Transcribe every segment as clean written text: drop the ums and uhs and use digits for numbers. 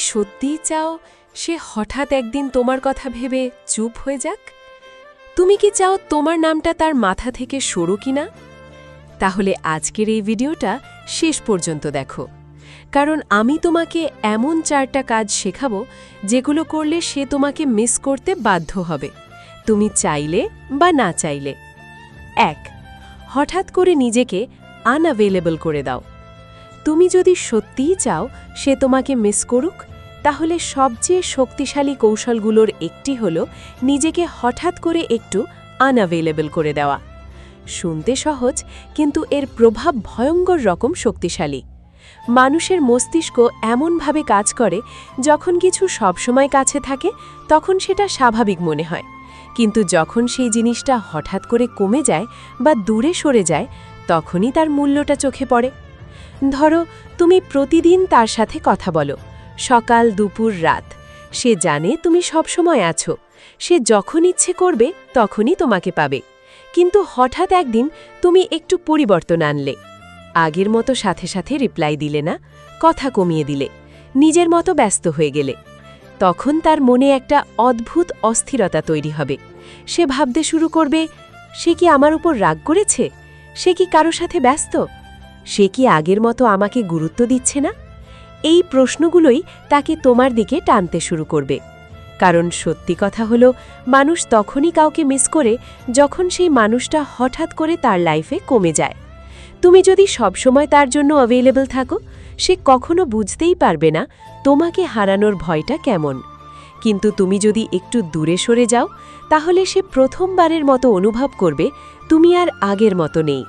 সত্যিই চাও সে হঠাৎ একদিন তোমার কথা ভেবে চুপ হয়ে যাক? তুমি কি চাও তোমার নামটা তার মাথা থেকে সরু কিনা? তাহলে আজকের এই ভিডিওটা শেষ পর্যন্ত দেখো, কারণ আমি তোমাকে এমন 4টা কাজ শেখাবো যেগুলো করলে সে তোমাকে মিস করতে বাধ্য হবে, তুমি চাইলে বা না চাইলে। 1. হঠাৎ করে নিজেকে আনঅ্যাভেলেবল করে দাও। তুমি যদি সত্যিই চাও সে তোমাকে মিস করুক, তাহলে সবচেয়ে শক্তিশালী কৌশলগুলোর একটি হল নিজেকে হঠাৎ করে একটু আনঅ্যাভেলেবল করে দেওয়া। শুনতে সহজ, কিন্তু এর প্রভাব ভয়ঙ্কর রকম শক্তিশালী। মানুষের মস্তিষ্ক এমনভাবে কাজ করে, যখন কিছু সবসময় কাছে থাকে তখন সেটা স্বাভাবিক মনে হয়, কিন্তু যখন সেই জিনিসটা হঠাৎ করে কমে যায় বা দূরে সরে যায়, তখনই তার মূল্যটা চোখে পড়ে। ধরো, তুমি প্রতিদিন তার সাথে কথা বলো, সকাল দুপুর রাত। সে জানে তুমি সবসময় আছো, সে যখন ইচ্ছে করবে তখনই তোমাকে পাবে। কিন্তু হঠাৎ একদিন তুমি একটু পরিবর্তন আনলে, আগের মতো সাথে সাথে রিপ্লাই দিলে না, কথা কমিয়ে দিলে, নিজের মতো ব্যস্ত হয়ে গেলে, তখন তার মনে একটা অদ্ভুত অস্থিরতা তৈরি হবে। সে ভাবতে শুরু করবে, সে কি আমার উপর রাগ করেছে? সে কি কারো সাথে ব্যস্ত? সে কি আগের মতো আমাকে গুরুত্ব দিচ্ছে না? এই প্রশ্নগুলোই তাকে তোমার দিকে টানতে শুরু করবে। কারণ সত্যি কথা হলো, মানুষ তখনই কাউকে মিস করে যখন সেই মানুষটা হঠাৎ করে তার লাইফে কমে যায়। তুমি যদি সবসময় তার জন্য অ্যাভেলেবল থাকো, সে কখনো বুঝতেই পারবে না তোমাকে হারানোর ভয়টা কেমন। কিন্তু তুমি যদি একটু দূরে সরে যাও, তাহলে সে প্রথমবারের মতো অনুভব করবে তুমি আর আগের মতো নেই।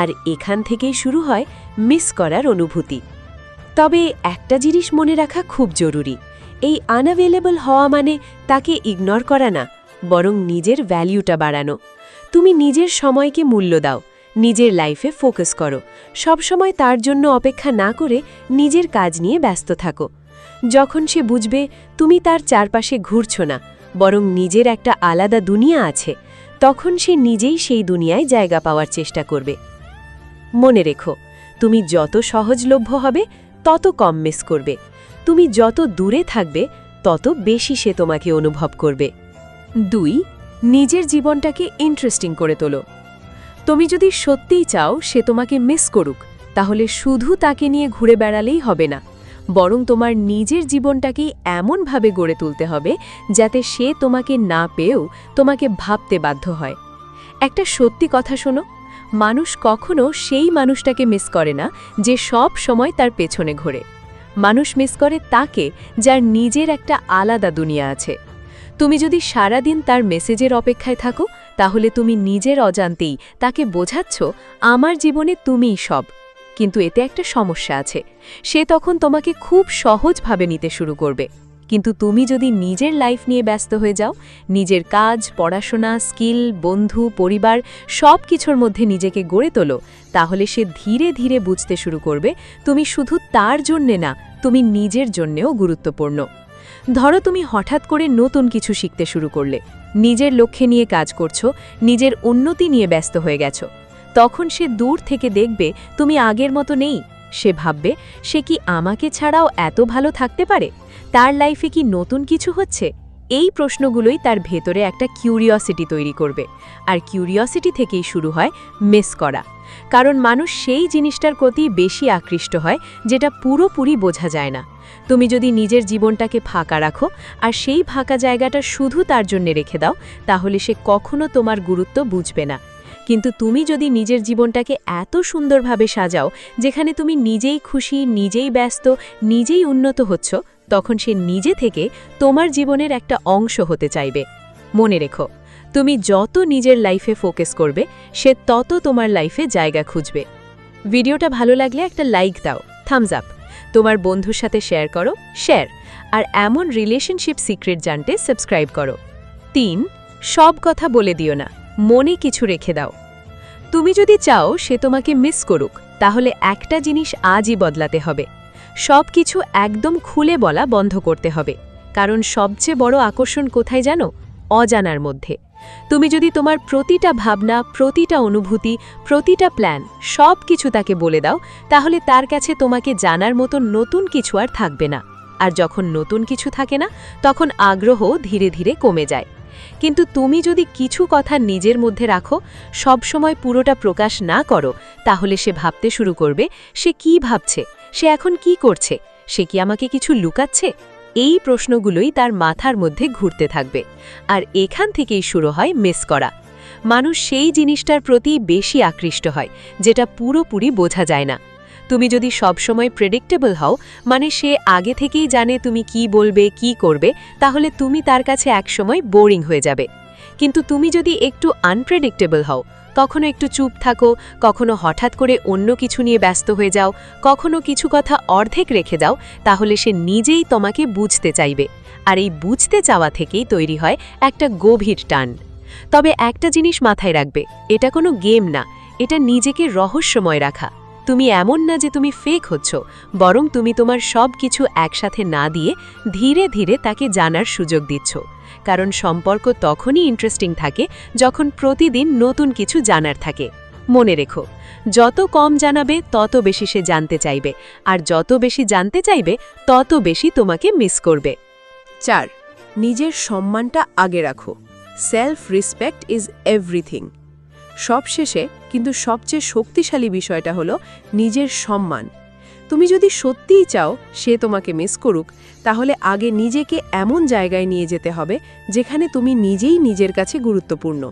আর এখান থেকেই শুরু হয় মিস করার অনুভূতি। তবে একটা জিনিস মনে রাখা খুব জরুরি, এই আনঅ্যাভেলেবল হওয়া মানে তাকে ইগনোর করা না, বরং নিজের ভ্যালিউটা বাড়ানো। তুমি নিজের সময়কে মূল্য দাও, নিজের লাইফে ফোকাস করো, সবসময় তার জন্য অপেক্ষা না করে নিজের কাজ নিয়ে ব্যস্ত থাকো। যখন সে বুঝবে তুমি তার চারপাশে ঘুরছ না, বরং নিজের একটা আলাদা দুনিয়া আছে, তখন সে নিজেই সেই দুনিয়ায় জায়গা পাওয়ার চেষ্টা করবে। মনে রেখো, তুমি যত সহজলভ্য হবে তত কম মিস করবে, তুমি যত দূরে থাকবে তত বেশি সে তোমাকে অনুভব করবে। 2. নিজের জীবনটাকে ইন্টারেস্টিং করে তোলো। তুমি যদি সত্যিই চাও সে তোমাকে মিস করুক, তাহলে শুধু তাকে নিয়ে ঘুরে বেড়ালেই হবে না, বরং তোমার নিজের জীবনটাকেই এমনভাবে গড়ে তুলতে হবে যাতে সে তোমাকে না পেয়েও তোমাকে ভাবতে বাধ্য হয়। একটা সত্যি কথা শোনো, মানুষ কখনো সেই মানুষটাকে মিস করে না যে সব সময় তার পেছনে ঘোরে। মানুষ মিস করে তাকে যার নিজের একটা আলাদা দুনিয়া আছে। তুমি যদি সারাদিন তার মেসেজের অপেক্ষায় থাকো, তাহলে তুমি নিজের অজান্তেই তাকে বোঝাচ্ছ আমার জীবনে তুমিই সব। কিন্তু এতে একটা সমস্যা আছে, সে তখন তোমাকে খুব সহজভাবে নিতে শুরু করবে। কিন্তু তুমি যদি নিজের লাইফ নিয়ে ব্যস্ত হয়ে যাও, নিজের কাজ, পড়াশোনা, স্কিল, বন্ধু, পরিবার সব কিছুর মধ্যে নিজেকে গড়ে তোলো, তাহলে সে ধীরে ধীরে বুঝতে শুরু করবে তুমি শুধু তার জন্যে না, তুমি নিজের জন্যেও গুরুত্বপূর্ণ। ধরো, তুমি হঠাৎ করে নতুন কিছু শিখতে শুরু করলে, নিজের লক্ষ্যে নিয়ে কাজ করছো, নিজের উন্নতি নিয়ে ব্যস্ত হয়ে গেছো, তখন সে দূর থেকে দেখবে তুমি আগের মতো নেই। সে ভাববে, সে কি আমাকে ছাড়াও এত ভালো থাকতে পারে? তার লাইফে কি নতুন কিছু হচ্ছে? এই প্রশ্নগুলোই তার ভেতরে একটা কিউরিওসিটি তৈরি করবে, আর কিউরিওসিটি থেকেই শুরু হয় মিস করা। কারণ মানুষ সেই জিনিসটার প্রতি বেশি আকৃষ্ট হয় যেটা পুরোপুরি বোঝা যায় না। তুমি যদি নিজের জীবনটাকে ফাঁকা রাখো আর সেই ফাঁকা জায়গাটা শুধু তার জন্য রেখে দাও, তাহলে সে কখনো তোমার গুরুত্ব বুঝবে না। কিন্তু তুমি যদি নিজের জীবনটাকে এত সুন্দরভাবে সাজাও যেখানে তুমি নিজেই খুশি, নিজেই ব্যস্ত, নিজেই উন্নত হচ্ছ, তখন সে নিজে থেকে তোমার জীবনের একটা অংশ হতে চাইবে। মনে রেখো, তুমি যত নিজের লাইফে ফোকাস করবে, সে তত তোমার লাইফে জায়গা খুঁজবে। ভিডিওটা ভালো লাগলে একটা লাইক দাও, থামস আপ, তোমার বন্ধুর সাথে শেয়ার করো, আর এমন রিলেশনশিপ সিক্রেট জানতে সাবস্ক্রাইব করো। 3. সব কথা বলে দিও না, মনে কিছু রেখে দাও। তুমি যদি চাও সে তোমাকে মিস করুক, তাহলে একটা জিনিস আজই বদলাতে হবে, সব কিছু একদম খুলে বলা বন্ধ করতে হবে। কারণ সবচেয়ে বড় আকর্ষণ কোথায় জানো? অজানার মধ্যে। তুমি যদি তোমার প্রতিটা ভাবনা, প্রতিটা অনুভূতি, প্রতিটা প্ল্যান সব কিছু তাকে বলে দাও, তাহলে তার কাছে তোমাকে জানার মতো নতুন কিছু আর থাকবে না। আর যখন নতুন কিছু থাকে না তখন আগ্রহ ধীরে ধীরে কমে যায়। কিন্তু তুমি যদি কিছু কথা নিজের মধ্যে রাখো, সবসময় পুরোটা প্রকাশ না করো, তাহলে সে ভাবতে শুরু করবে সে কি ভাবছে, সে এখন কি করছে, সে কি আমাকে কিছু লুকাচ্ছে। এই প্রশ্নগুলোই তার মাথার মধ্যে ঘুরতে থাকবে, আর এখান থেকেই শুরু হয় মিস করা। মানুষ সেই জিনিসটার প্রতি বেশি আকৃষ্ট হয় যেটা পুরোপুরি বোঝা যায় না। তুমি যদি সবসময় প্রেডিক্টেবল হও, মানে সে আগে থেকেই জানে তুমি কি বলবে কি করবে, তাহলে তুমি তার কাছে একসময় বোরিং হয়ে যাবে। কিন্তু তুমি যদি একটু আনপ্রেডিক্টেবল হও, কখনো একটু চুপ থাকো, কখনো হঠাৎ করে অন্য কিছু নিয়ে ব্যস্ত হয়ে যাও, কখনো কিছু কথা অর্ধেক রেখে দাও, তাহলে সে নিজেই তোমাকে বুঝতে চাইবে। আর এই বুঝতে চাওয়া থেকেই তৈরি হয় একটা গভীর টান। তবে একটা জিনিস মাথায় রাখবে, এটা কোনো গেম না, এটা নিজেকে রহস্যময় রাখা। তুমি এমন না যে তুমি ফেক হচ্ছ, বরং তুমি তোমার সব কিছু একসাথে না দিয়ে ধীরে ধীরে তাকে জানার সুযোগ দিচ্ছ। কারণ সম্পর্ক তখনই ইন্টারেস্টিং থাকে যখন প্রতিদিন নতুন কিছু জানার থাকে। মনে রেখো, যত কম জানাবে তত বেশি সে জানতে চাইবে, আর যত বেশি জানতে চাইবে তত বেশি তোমাকে মিস করবে। 4. নিজের সম্মানটা আগে রাখো। Self respect is everything. সবশেষে কিন্তু সবচেয়ে শক্তিশালী বিষয়টা হলো নিজের সম্মান। তুমি যদি সত্যিই চাও সে তোমাকে মিস করুক, তাহলে আগে নিজেকে এমন জায়গায় নিয়ে যেতে হবে যেখানে তুমি নিজেই নিজের কাছে গুরুত্বপূর্ণ।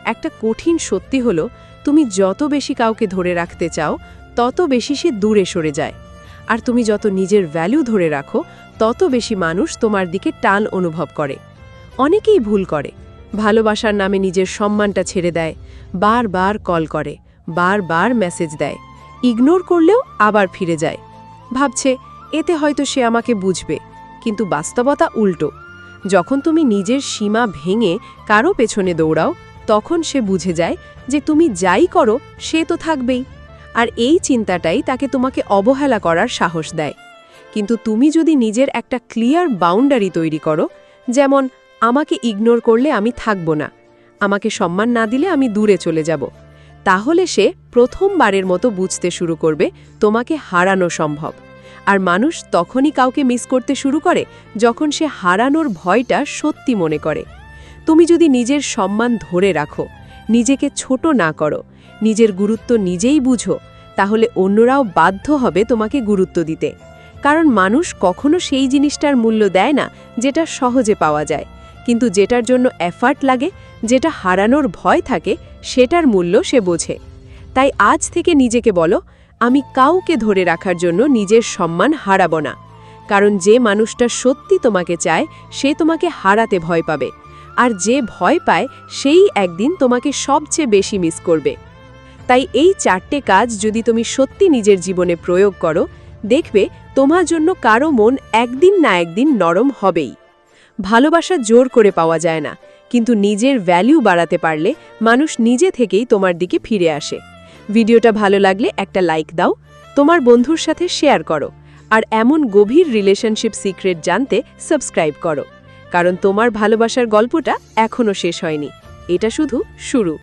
একটা কঠিন সত্যি হলো, তুমি যত বেশি কাউকে ধরে রাখতে চাও তত বেশি সে দূরে সরে যায়। আর তুমি যত নিজের ভ্যালু ধরে রাখো তত বেশি মানুষ তোমার দিকে টান অনুভব করে। অনেকেই ভুল করে, ভালোবাসার নামে নিজের সম্মানটা ছেড়ে দেয়, বারবার কল করে, বারবার মেসেজ দেয়, ইগনোর করলেও আবার ফিরে যায়, ভাবছে এতে হয়তো সে আমাকে বুঝবে। কিন্তু বাস্তবতা উল্টো। যখন তুমি নিজের সীমা ভেঙে কারো পেছনে দৌড়াও, তখন সে বুঝে যায় যে তুমি যাই করো সে তো থাকবেই। আর এই চিন্তাটাই তাকে তোমাকে অবহেলা করার সাহস দেয়। কিন্তু তুমি যদি নিজের একটা ক্লিয়ার বাউন্ডারি তৈরি করো, যেমন আমাকে ইগনোর করলে আমি থাকব না, আমাকে সম্মান না দিলে আমি দূরে চলে যাব, তাহলে সে প্রথমবারের মতো বুঝতে শুরু করবে তোমাকে হারানো সম্ভব। আর মানুষ তখনই কাউকে মিস করতে শুরু করে যখন সে হারানোর ভয়টা সত্যি মনে করে। তুমি যদি নিজের সম্মান ধরে রাখো, নিজেকে ছোট না করো, নিজের গুরুত্ব নিজেই বুঝো, তাহলে অন্যরাও বাধ্য হবে তোমাকে গুরুত্ব দিতে। কারণ মানুষ কখনো সেই জিনিসটার মূল্য দেয় না যেটা সহজে পাওয়া যায়, কিন্তু যেটার জন্য এফার্ট লাগে, যেটা হারানোর ভয় থাকে, সেটার মূল্য সে বোঝে। তাই আজ থেকে নিজেকে বলো, আমি কাউকে ধরে রাখার জন্য নিজের সম্মান হারাবো না। কারণ যে মানুষটা সত্যি তোমাকে চায় সে তোমাকে হারাতে ভয় পাবে, আর যে ভয় পায় সেই একদিন তোমাকে সবচেয়ে বেশি মিস করবে। তাই এই 4টে কাজ যদি তুমি সত্যি নিজের জীবনে প্রয়োগ করো, দেখবে তোমার জন্য কারো মন একদিন না একদিন নরম হবেই। ভালোবাসা জোর করে পাওয়া যায় না, কিন্তু নিজের ভ্যালু বাড়াতে পারলে মানুষ নিজে থেকেই তোমার দিকে ফিরে আসে। ভিডিওটা ভালো লাগলে একটা লাইক দাও, তোমার বন্ধুর সাথে শেয়ার করো, আর এমন গভীর রিলেশনশিপ সিক্রেট জানতে সাবস্ক্রাইব করো। কারণ তোমার ভালোবাসার গল্পটা এখনো শেষ হয়নি, এটা শুধু শুরু।